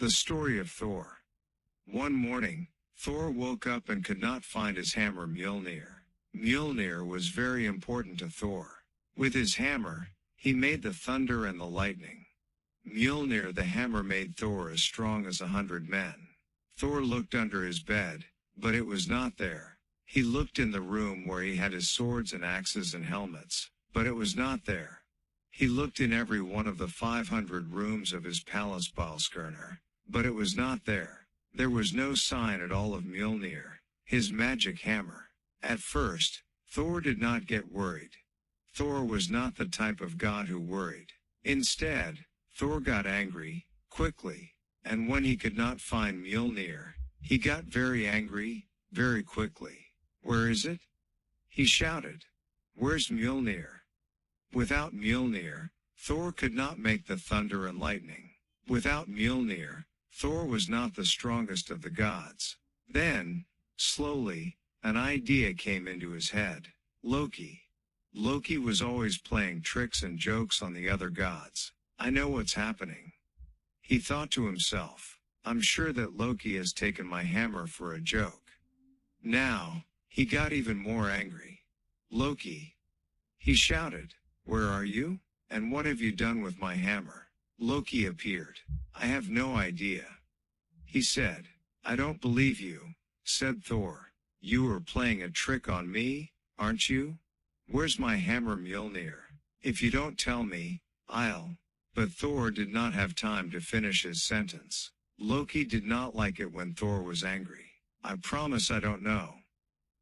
The story of Thor. One morning, Thor woke up and could not find his hammer Mjölnir. Mjölnir was very important to Thor. With his hammer, he made the thunder and the lightning. Mjölnir the hammer made Thor as strong as 100 men. Thor looked under his bed, but it was not there. He looked in the room where he had his swords and axes and helmets, but it was not there. He looked in every one of the 500 rooms of his palace Balskirner, but it was not there. There was no sign at all of Mjölnir, his magic hammer. At first, Thor did not get worried. Thor was not the type of god who worried. Instead, Thor got angry, quickly, and when he could not find Mjölnir, he got very angry, very quickly. "Where is it?" he shouted. "Where's Mjölnir?" Without Mjölnir, Thor could not make the thunder and lightning. Without Mjölnir, Thor was not the strongest of the gods. Then, slowly, an idea came into his head. Loki. Loki was always playing tricks and jokes on the other gods. "I know what's happening," he thought to himself. "I'm sure that Loki has taken my hammer for a joke." Now, he got even more angry. "Loki," he shouted, "where are you? And what have you done with my hammer?" Loki appeared. "I have no idea," he said. "I don't believe you," said Thor. "You are playing a trick on me, aren't you? Where's my hammer Mjölnir? If you don't tell me, I'll—" But Thor did not have time to finish his sentence. Loki did not like it when Thor was angry. "I promise I don't know,"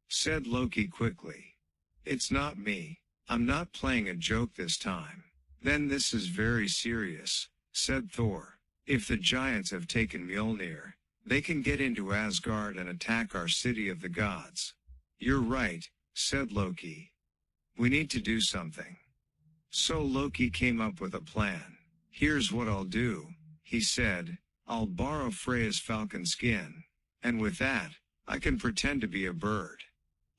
said Loki quickly. "It's not me. I'm not playing a joke this time." "Then this is very serious," said Thor. "If the giants have taken Mjölnir, they can get into Asgard and attack our city of the gods." "You're right," said Loki. "We need to do something." So Loki came up with a plan. "Here's what I'll do," he said. "I'll borrow Freya's falcon skin, and with that, I can pretend to be a bird.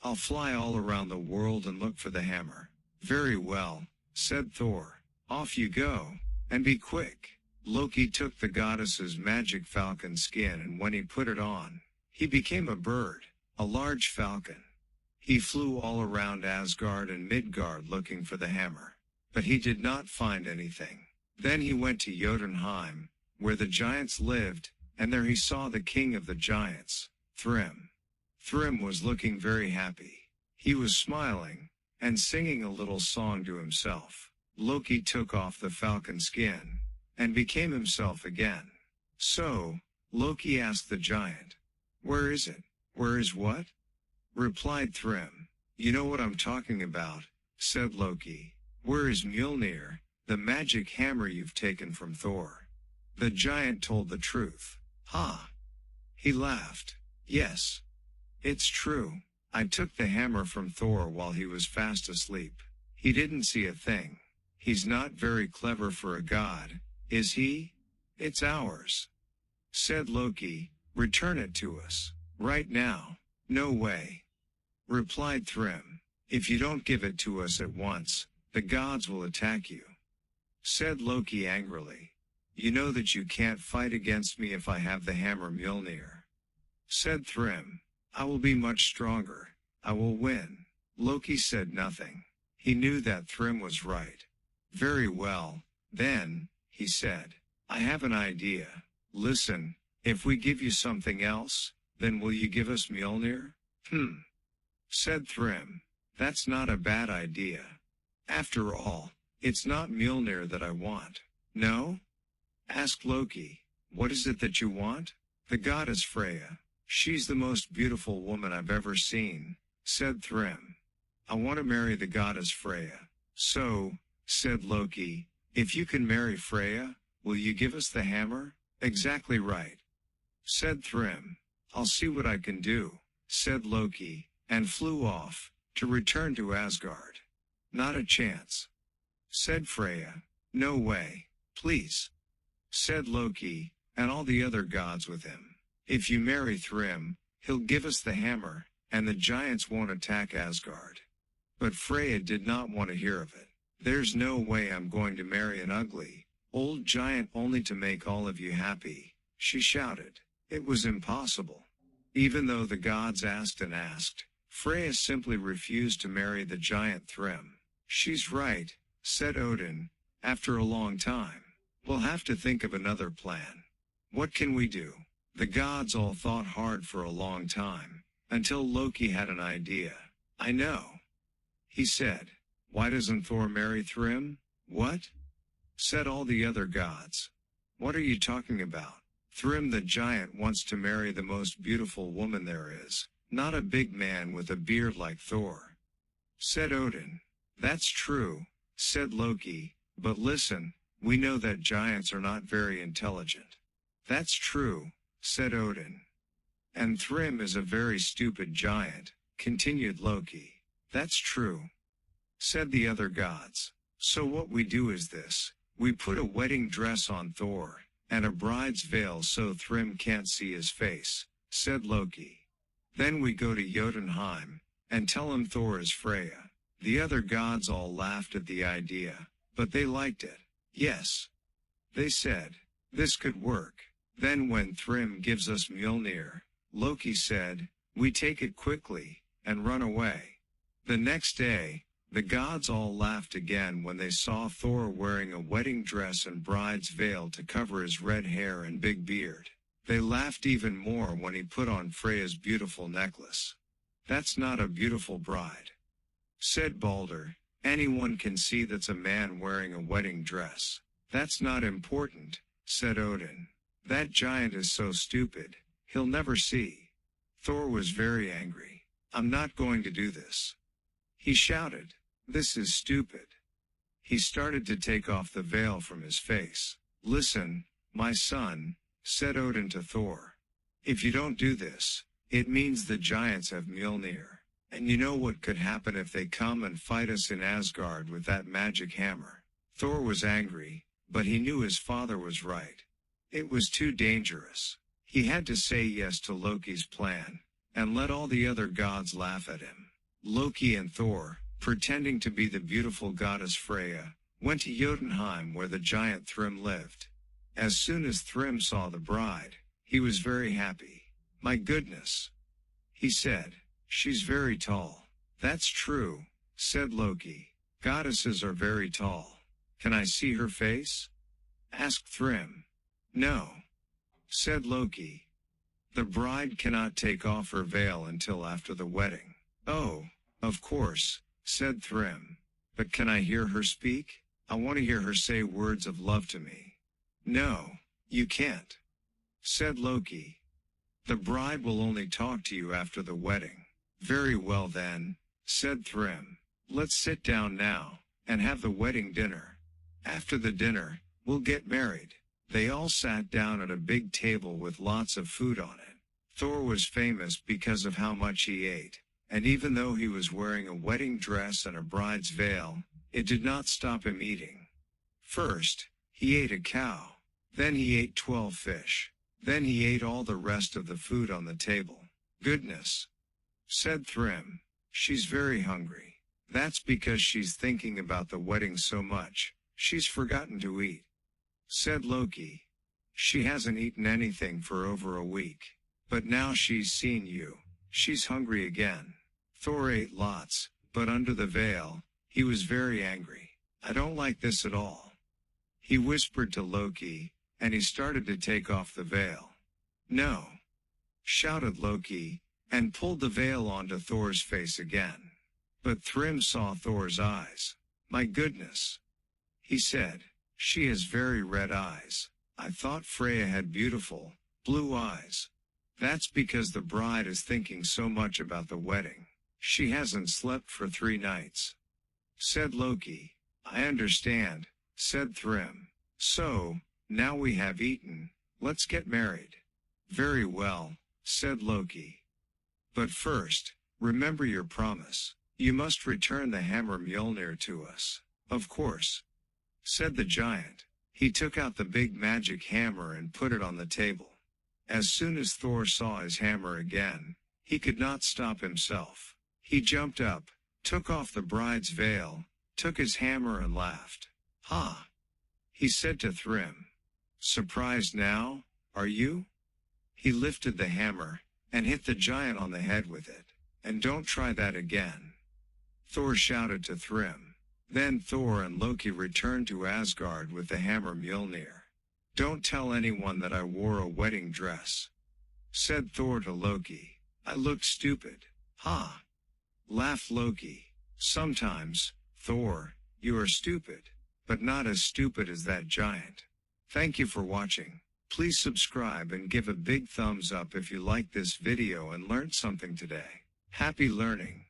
I'll fly all around the world and look for the hammer." "Very well," said Thor. "Off you go, and be quick." Loki took the goddess's magic falcon skin, and when he put it on, he became a bird, a large falcon. He flew all around Asgard and Midgard looking for the hammer, but he did not find anything. Then he went to Jotunheim, where the giants lived, and there he saw the king of the giants, Thyrm. Thyrm was looking very happy. He was smiling, and singing a little song to himself. Loki took off the falcon skin, and became himself again. So, Loki asked the giant, "Where is it?" "Where is what?" replied Thyrm. "You know what I'm talking about," said Loki. "Where is Mjölnir, the magic hammer you've taken from Thor?" The giant told the truth. "Ha!" he laughed. "Yes. It's true. I took the hammer from Thor while he was fast asleep. He didn't see a thing. He's not very clever for a god, is he?" "It's ours," said Loki. "Return it to us. Right now." "No way," replied Thyrm. "If you don't give it to us at once, the gods will attack you," said Loki angrily. "You know that you can't fight against me if I have the hammer Mjölnir," said Thyrm. "I will be much stronger. I will win." Loki said nothing. He knew that Thyrm was right. "Very well, then," he said. "I have an idea. Listen, if we give you something else, then will you give us Mjölnir?" Said Thyrm. "That's not a bad idea. After all, it's not Mjölnir that I want." "No?" asked Loki. "What is it that you want?" "The goddess Freya. She's the most beautiful woman I've ever seen," said Thyrm. "I want to marry the goddess Freya." "So," said Loki, "if you can marry Freya, will you give us the hammer?" "Exactly right," said Thyrm. "I'll see what I can do," said Loki, and flew off, to return to Asgard. "Not a chance," said Freya. "No way, please," said Loki, and all the other gods with him. "If you marry Thyrm, he'll give us the hammer, and the giants won't attack Asgard." But Freya did not want to hear of it. "There's no way I'm going to marry an ugly, old giant only to make all of you happy," she shouted. It was impossible. Even though the gods asked and asked, Freya simply refused to marry the giant Thrym. She's right, said Odin, after a long time. We'll have to think of another plan. What can we do? The gods all thought hard for a long time, until Loki had an idea. I know, he said. Why doesn't Thor marry Thrym? What? Said all the other gods. What are you talking about? Thrym the giant wants to marry the most beautiful woman there is, not a big man with a beard like Thor. Said Odin. That's true, said Loki, but listen, we know that giants are not very intelligent. That's true, said Odin. And Thrym is a very stupid giant, continued Loki. That's true, said the other gods. So what we do is this, we put a wedding dress on Thor, and a bride's veil so Thrym can't see his face, said Loki. Then we go to Jotunheim, and tell him Thor is Freya. The other gods all laughed at the idea, but they liked it. Yes, they said, this could work. Then when Thrym gives us Mjölnir, Loki said, we take it quickly, and run away. The next day, the gods all laughed again when they saw Thor wearing a wedding dress and bride's veil to cover his red hair and big beard. They laughed even more when he put on Freya's beautiful necklace. That's not a beautiful bride, said Balder. Anyone can see that's a man wearing a wedding dress. That's not important, said Odin. That giant is so stupid, he'll never see. Thor was very angry. I'm not going to do this, he shouted. This is stupid. He started to take off the veil from his face. Listen, my son, said Odin to Thor. If you don't do this, it means the giants have Mjölnir. And you know what could happen if they come and fight us in Asgard with that magic hammer. Thor was angry, but he knew his father was right. It was too dangerous. He had to say yes to Loki's plan, and let all the other gods laugh at him. Loki and Thor, pretending to be the beautiful goddess Freya, went to Jotunheim where the giant Thrym lived. As soon as Thrym saw the bride, he was very happy. My goodness, he said, she's very tall. That's true, said Loki. Goddesses are very tall. Can I see her face? Asked Thrym. No, said Loki. The bride cannot take off her veil until after the wedding. Oh, of course, said Thrym. But can I hear her speak? I want to hear her say words of love to me. No, you can't, said Loki. The bride will only talk to you after the wedding. Very well then, said Thrym. Let's sit down now, and have the wedding dinner. After the dinner, we'll get married. They all sat down at a big table with lots of food on it. Thor was famous because of how much he ate, and even though he was wearing a wedding dress and a bride's veil, it did not stop him eating. First, he ate a cow. Then he ate 12 fish. Then he ate all the rest of the food on the table. Goodness, said Thrym. She's very hungry. That's because she's thinking about the wedding so much, she's forgotten to eat, said Loki. She hasn't eaten anything for over a week. But now she's seen you, she's hungry again. Thor ate lots, but under the veil, he was very angry. I don't like this at all, he whispered to Loki, and he started to take off the veil. No, shouted Loki, and pulled the veil onto Thor's face again. But Thrym saw Thor's eyes. My goodness, he said, she has very red eyes. I thought Freya had beautiful, blue eyes. That's because the bride is thinking so much about the wedding. She hasn't slept for 3 nights, said Loki. I understand, said Thrym. So, now we have eaten, let's get married. Very well, said Loki. But first, remember your promise. You must return the hammer Mjölnir to us. Of course, said the giant. He took out the big magic hammer and put it on the table. As soon as Thor saw his hammer again, he could not stop himself. He jumped up, took off the bride's veil, took his hammer and laughed. Ha! He said to Thrym. Surprised now? Are you? He lifted the hammer, and hit the giant on the head with it. And don't try that again, Thor shouted to Thrym. Then Thor and Loki returned to Asgard with the hammer Mjölnir. Don't tell anyone that I wore a wedding dress, said Thor to Loki. I look stupid. Ha! Laughed Loki. Sometimes, Thor, you are stupid, but not as stupid as that giant. Thank you for watching. Please subscribe and give a big thumbs up if you liked this video and learned something today. Happy learning!